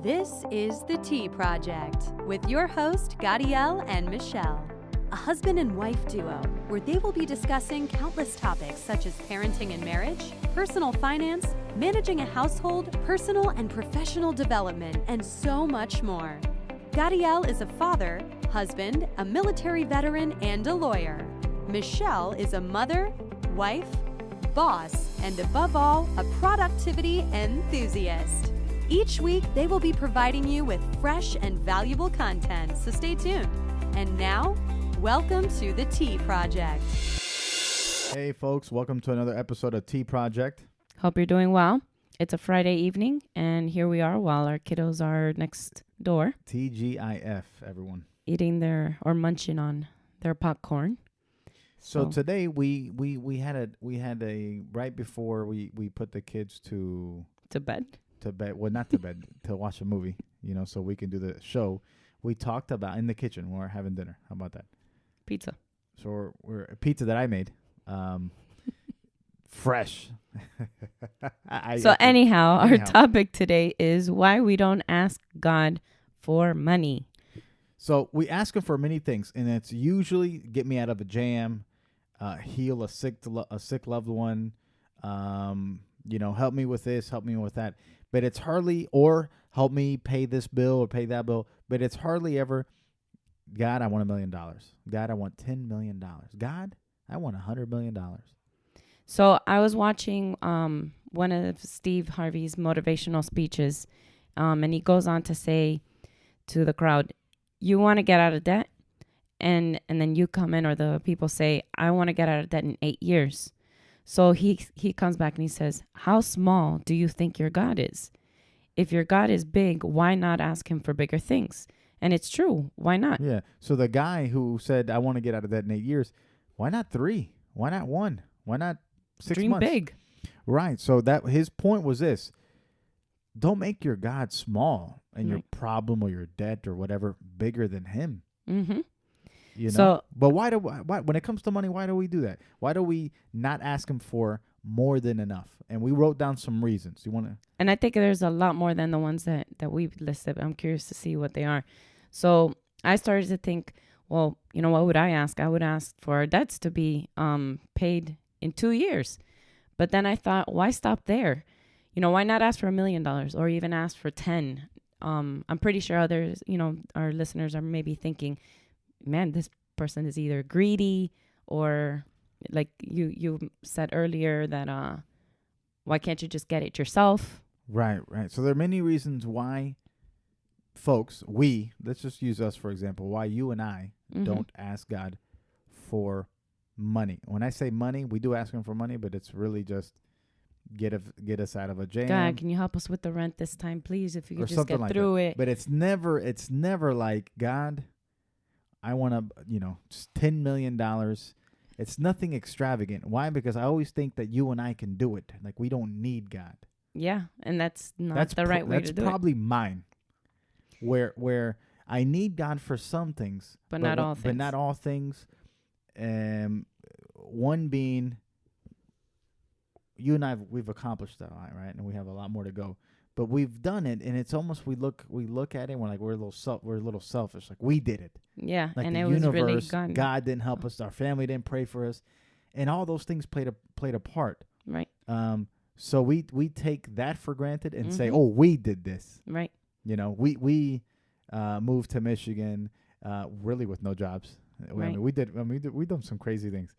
This is The Tea Project with your host, Gadiel and Michelle, a husband and wife duo where they will be discussing countless topics such as parenting and marriage, personal finance, managing a household, personal and professional development, and so much more. Gadiel is a father, husband, a military veteran, and a lawyer. Michelle is a mother, wife, boss, and above all, a productivity enthusiast. Each week, they will be providing you with fresh and valuable content, so stay tuned. And now, welcome to The Tea Project. Hey, folks. Welcome to another episode of Tea Project. Hope you're doing well. It's a Friday evening, and here we are while our kiddos are next door. TGIF, everyone. Eating or munching on their popcorn. So today we had a right before we put the kids to bed. Well, not to bed, to watch a movie, so we can do the show. We talked about in the kitchen when we're having dinner. How about that? Pizza. So we're pizza that I made, fresh. Anyhow, our topic today is why we don't ask God for money. So we ask him for many things, and it's usually get me out of a jam, heal a sick loved one, help me with this, help me with that. But it's hardly, or help me pay this bill or pay that bill. But it's hardly ever, God, I want $1 million. God, I want $10 million. God, I want $100 million. So I was watching one of Steve Harvey's motivational speeches, and he goes on to say to the crowd, you want to get out of debt? And then you come in, or the people say, I want to get out of debt in 8 years. So he comes back and he says, how small do you think your God is? If your God is big, why not ask him for bigger things? And it's true. Why not? Yeah. So the guy who said, I want to get out of debt in 8 years, why not 3? Why not 1? Why not 6 Dream months? Big. Right. So that his point was this. Don't make your God small and your problem or your debt or whatever bigger than him. Mm-hmm. But why when it comes to money, why do we do that? Why do we not ask him for more than enough? And we wrote down some reasons. You want to? And I think there's a lot more than the ones that we've listed. I'm curious to see what they are. So I started to think, well, what would I ask? I would ask for our debts to be paid in 2 years. But then I thought, why stop there? Why not ask for $1 million or even ask for 10? I'm pretty sure others, our listeners are maybe thinking, man, this person is either greedy or like you said earlier that why can't you just get it yourself? Right. So there are many reasons why folks, let's just use us for example, why you and I don't ask God for money. When I say money, we do ask him for money, but it's really just get us out of a jam. God, can you help us with the rent this time, please? If you could just get like through that. it. But it's never like, God, I want to, just $10 million. It's nothing extravagant. Why? Because I always think that you and I can do it. Like, we don't need God. Yeah, and that's not the right way to do it. That's probably mine. Where I need God for some things. But not all things. But not all things. One being, you and I, we've accomplished that, right? And we have a lot more to go. But we've done it, and it's almost we look at it, and we're like we're a little selfish, like we did it. Yeah, like and the it universe, was really God didn't help us, our family didn't pray for us, and all those things played a part. Right. So we take that for granted and say, oh, we did this. Right. We moved to Michigan, really with no jobs. Right. We've done some crazy things.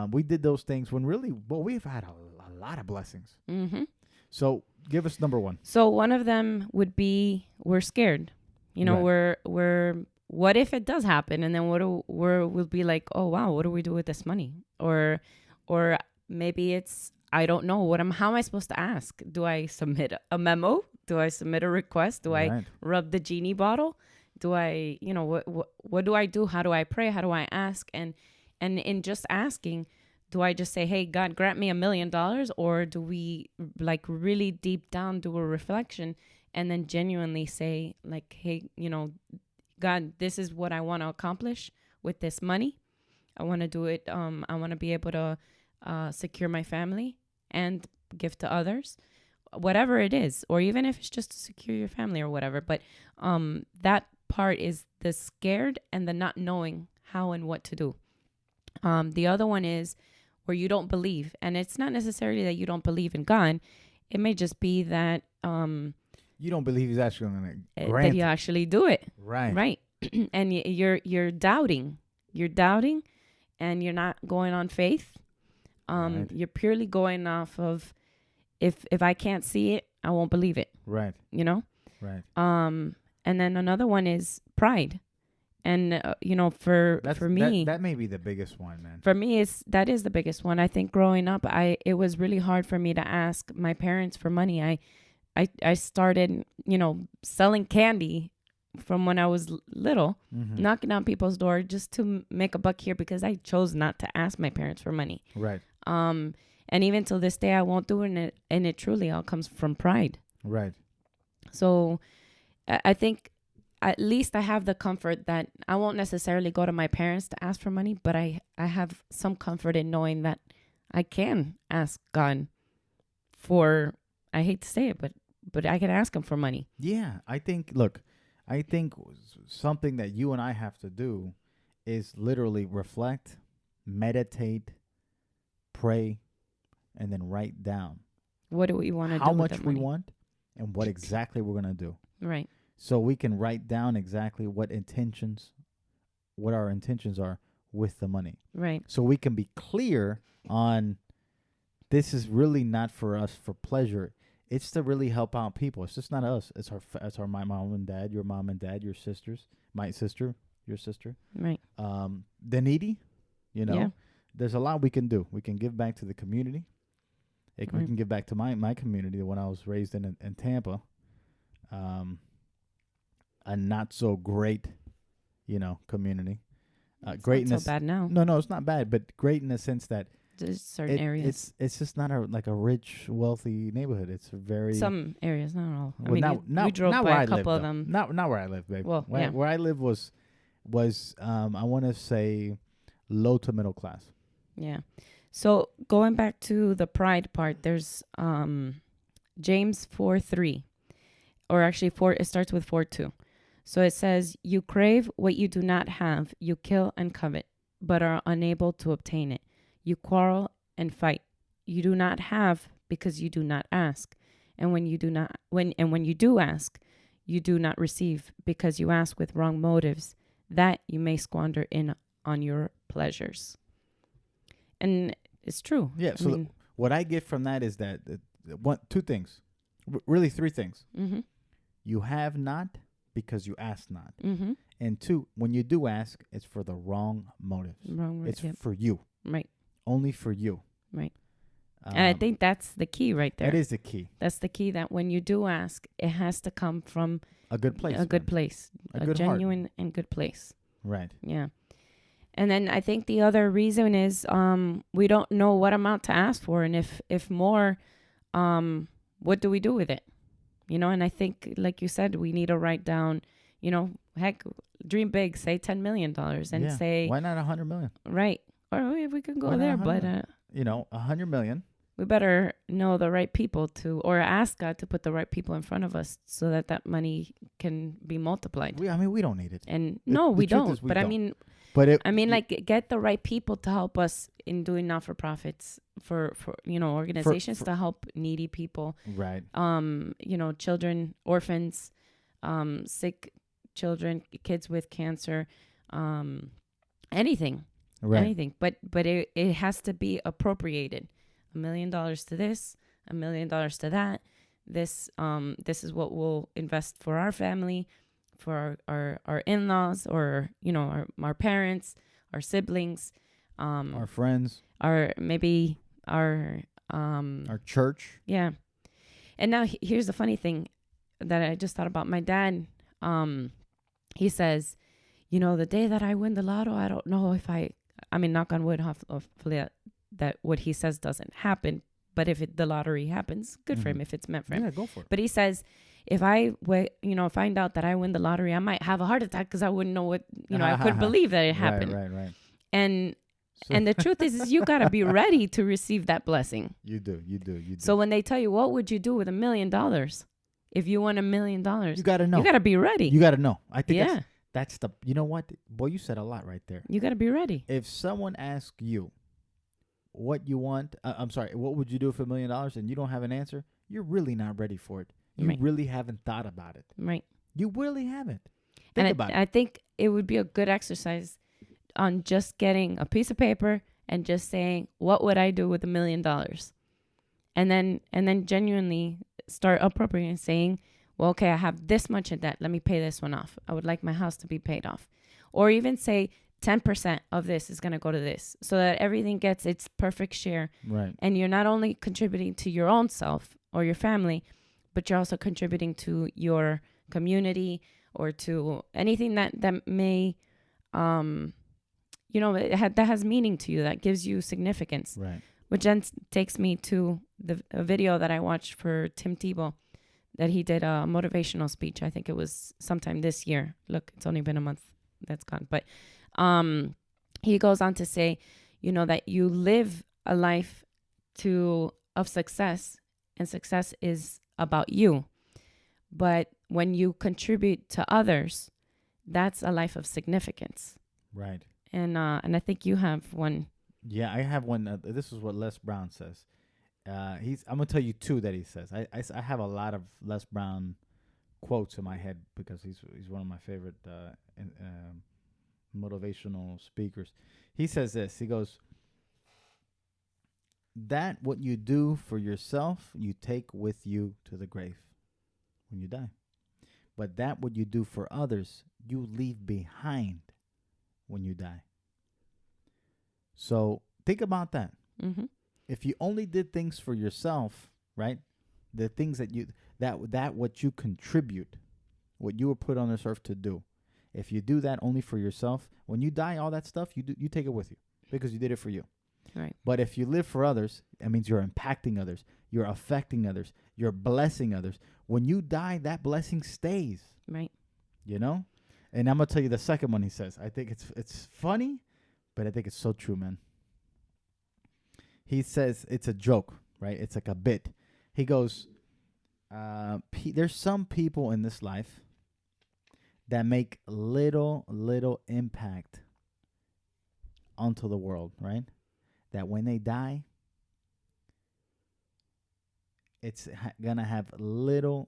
We did those things when really, we've had a lot of blessings. Mm-hmm. So give us number one. So one of them would be we're scared. Right. We're what if it does happen? And then we'll be like, oh wow, what do we do with this money? Or maybe it's I don't know how am I supposed to ask? Do I submit a memo? Do I submit a request? Do I rub the genie bottle? Do I what do I do? How do I pray? How do I ask? And in just asking, do I just say, hey, God, grant me $1 million? Or do we like really deep down do a reflection and then genuinely say like, hey, God, this is what I want to accomplish with this money. I want to do it. I want to be able to secure my family and give to others. whatever it is, or even if it's just to secure your family or whatever. But that part is the scared and the not knowing how and what to do. The other one is where you don't believe, and it's not necessarily that you don't believe in God. It may just be that you don't believe he's actually going to grant that you actually do it. Right. And you're doubting. You're doubting, and you're not going on faith. Right. You're purely going off of if I can't see it, I won't believe it. Right. You know? Right. And then another one is pride. And for me, that may be the biggest one, man. For me, that is the biggest one. I think growing up, it was really hard for me to ask my parents for money. I started, selling candy from when I was little, knocking on people's door just to make a buck here because I chose not to ask my parents for money. Right. And even till this day, I won't do it, and it truly all comes from pride. Right. So I think at least I have the comfort that I won't necessarily go to my parents to ask for money, but I have some comfort in knowing that I can ask God for, I hate to say it, but I can ask him for money. Yeah. I think something that you and I have to do is literally reflect, meditate, pray, and then write down what do we want to do, how with much that we money? want and what exactly we're going to do. Right. So we can write down exactly what our intentions are with the money. Right. So we can be clear on this is really not for us for pleasure. It's to really help out people. It's just not us. It's my mom and dad, your mom and dad, your sisters, my sister, your sister. Right. The needy, Yeah. There's a lot we can do. We can give back to the community. We Right. can give back to my community when I was raised in Tampa. A not so great, community. Great in not so bad now. No, it's not bad, but great in the sense that There's certain areas. It's just not a rich, wealthy neighborhood. It's a very Some areas, not all. I well, mean, we drove not by where a I couple live, of though. them. Not where I live, babe. Well, yeah. Where I live was I want to say low to middle class. Yeah. So going back to the pride part, there's James 4:3, or actually 4. It starts with 4:2. So it says, "You crave what you do not have. You kill and covet, but are unable to obtain it. You quarrel and fight. You do not have because you do not ask. And when you do ask, you do not receive because you ask with wrong motives, that you may squander on your pleasures." And it's true. Yeah. So what I get from that is that two things, really three things. Mm-hmm. You have not because you ask not. Mm-hmm. And two, when you do ask, it's for the wrong motives. It's for you. Right. Only for you. Right. And I think that's the key right there. That is the key. That's the key, that when you do ask, it has to come from a good place. A good place. A good genuine heart. and good place. Right. Yeah. And then I think the other reason is we don't know what amount to ask for. And if more, what do we do with it? And I think, like you said, we need to write down, heck, dream big, say $10 million and say. Why not 100 million? Right. Or we can go there, but. 100 million. We better know the right people or ask God to put the right people in front of us so that money can be multiplied. We don't need it. And we don't. But I mean, get the right people to help us in doing not-for-profits for organizations to help needy people. Right. Children, orphans, sick children, kids with cancer, anything. Right. Anything. But it has to be appropriated. $1 million to this, $1 million to that. This is what we'll invest for our family, for our in-laws, or our parents, our siblings, our friends, our church. Yeah. And now here's the funny thing that I just thought about. My dad, he says, the day that I win the lotto, I don't know if I mean, knock on wood, hopefully that what he says doesn't happen. But if the lottery happens, good for him. If it's meant for him, yeah, go for it. But he says, if I find out that I win the lottery, I might have a heart attack because I wouldn't know what I couldn't believe that it happened. Right. And And the truth is you got to be ready to receive that blessing. You do. So when they tell you, what would you do with $1 million? If you won $1 million, you got to know. You got to be ready. You got to know. I think Yeah. that's the, you know what? Boy, you said a lot right there. You got to be ready. If someone asks you what you want, what would you do for $1 million and you don't have an answer, you're really not ready for it. You Right. really haven't thought about it. Right. You really haven't. And Think about it. I think it would be a good exercise on just getting a piece of paper and just saying, what would I do with $1 million? And then genuinely start appropriating and saying, well, okay, I have this much in debt. Let me pay this one off. I would like my house to be paid off. Or even say 10% of this is going to go to this so that everything gets its perfect share. Right. And you're not only contributing to your own self or your family, but you're also contributing to your community or to anything that may, that has meaning to you, that gives you significance. Right. Which then takes me to a video that I watched for Tim Tebow, that he did a motivational speech. I think it was sometime this year. Look, it's only been a month that's gone. But he goes on to say, that you live a life of success, and success is about you. But when you contribute to others, that's a life of significance. Right. And I think you have one. Yeah, I have one. This is what Les Brown says. I'm gonna tell you two that he says. I have a lot of Les Brown quotes in my head because he's one of my favorite motivational speakers. He says this. He goes, "That what you do for yourself, you take with you to the grave when you die. But that what you do for others, you leave behind when you die." So think about that. Mm-hmm. If you only did things for yourself, right? The things that what you contribute, what you were put on this earth to do. If you do that only for yourself, when you die, all that stuff, you take it with you because you did it for you. Right. But if you live for others, that means you're impacting others, you're affecting others, you're blessing others. When you die, that blessing stays. Right. And I'm gonna tell you the second one he says. I think it's funny, but I think it's so true, man. He says it's a joke, right? It's like a bit. He goes, there's some people in this life that make little impact onto the world, right? That when they die, it's gonna have little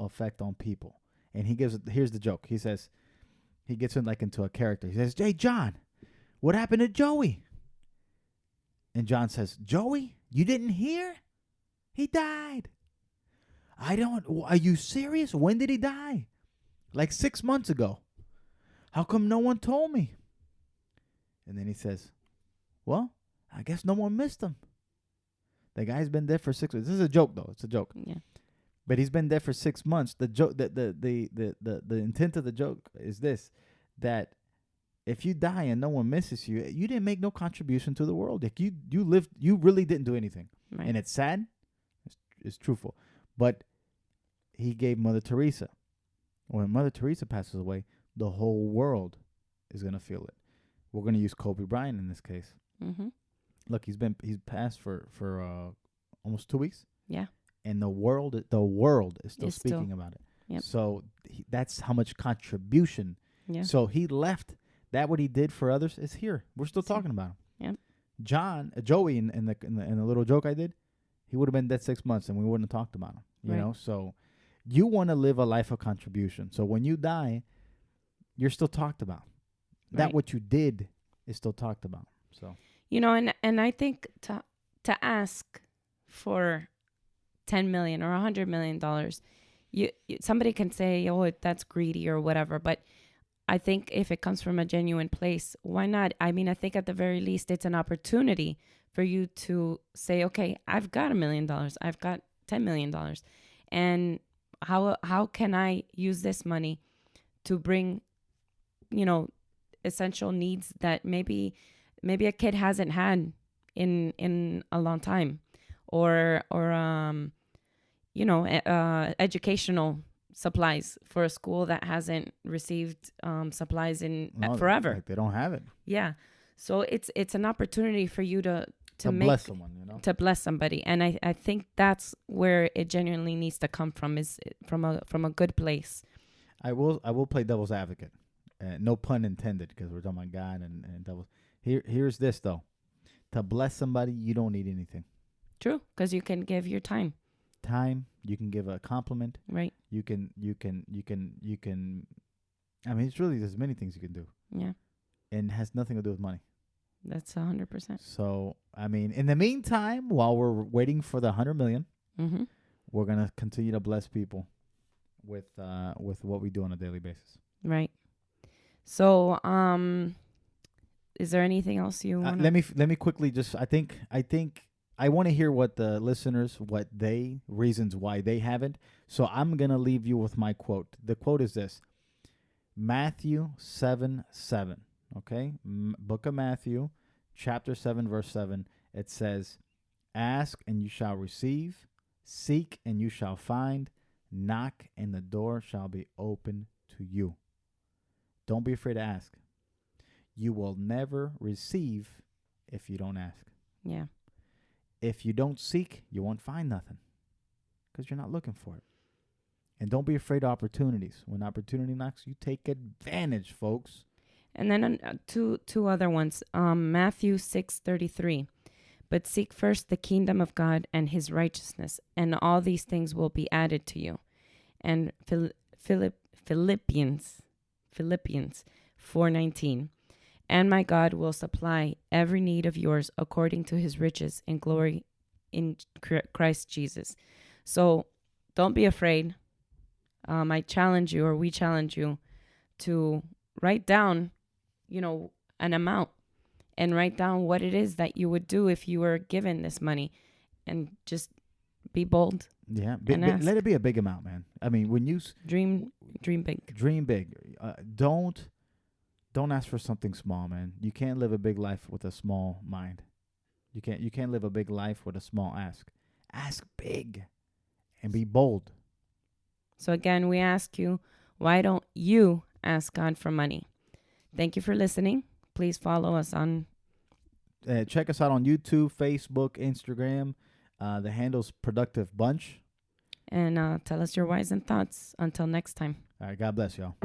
effect on people. And here's the joke. He says, he gets into a character. He says, "Hey, John, what happened to Joey?" And John says, "Joey, you didn't hear? He died." Are you serious? When did he die? Like 6 months ago. How come no one told me? And then he says, "Well, I guess no one missed him. The guy's been dead for 6 months." This is a joke, though. It's a joke. Yeah. But he's been dead for 6 months. The joke, the intent of the joke is this: that if you die and no one misses you, you didn't make no contribution to the world. Like you lived, you really didn't do anything. Right. And it's sad. It's truthful. But he gave Mother Teresa. When Mother Teresa passes away, the whole world is gonna feel it. We're gonna use Kobe Bryant in this case. Mm-hmm. Look, he's passed for almost 2 weeks. Yeah. And the world is still speaking about it. Yep. So that's how much contribution. Yeah. So he left. That what he did for others is here. We're still talking about him. Yep. Joey in the little joke I did, he would have been dead 6 months and we wouldn't have talked about him. You Right. know. So you want to live a life of contribution. So when you die, you're still talked about. That Right. what you did is still talked about. So and I think to ask for $10 million or $100 million, you somebody can say, "Oh, that's greedy" or whatever. But I think if it comes from a genuine place, why not? I mean, I think at the very least, it's an opportunity for you to say, "Okay, I've got $1 million. I've got $10 million, and how can I use this money to bring, essential needs that maybe a kid hasn't had in a long time, or educational supplies for a school that hasn't received supplies in forever. Like they don't have it. Yeah. So it's an opportunity for you to bless someone, you know, to bless somebody. And I think that's where it genuinely needs to come from, is from a good place. I will play devil's advocate. No pun intended, because we're talking about God and devil. Here's this though. To bless somebody, you don't need anything. True, because you can give your time. You can give a compliment. Right. You can. I mean, it's really, there's many things you can do. Yeah. And it has nothing to do with money. That's 100%. So, I mean, in the meantime, while we're waiting for the 100 million, Mm-hmm. we're gonna continue to bless people with what we do on a daily basis. Right. So, is there anything else you want? Let me quickly just. I think I want to hear what the listeners, reasons why they haven't. So I'm gonna leave you with my quote. The quote is this: Matthew 7:7. Okay, Book of Matthew, chapter 7, verse 7. It says, "Ask and you shall receive; seek and you shall find; knock and the door shall be open to you." Don't be afraid to ask. You will never receive if you don't ask. Yeah. If you don't seek, you won't find nothing, because you're not looking for it. And don't be afraid of opportunities. When opportunity knocks, you take advantage, folks. And then two other ones. Matthew 6:33. But seek first the kingdom of God and his righteousness, and all these things will be added to you. And Philippians 4:19. And my God will supply every need of yours according to his riches in glory in Christ Jesus. So don't be afraid. I challenge you, or we challenge you, to write down, an amount, and write down what it is that you would do if you were given this money, and just be bold. Yeah, let it be a big amount, man. I mean, when you dream big. Dream big. Don't ask for something small, man. You can't live a big life with a small mind. You can't live a big life with a small ask. Ask big and be bold. So again, we ask you, why don't you ask God for money? Thank you for listening. Please follow us on... check us out on YouTube, Facebook, Instagram. The handle's Productive Bunch. And tell us your whys and thoughts. Until next time. All right, God bless y'all.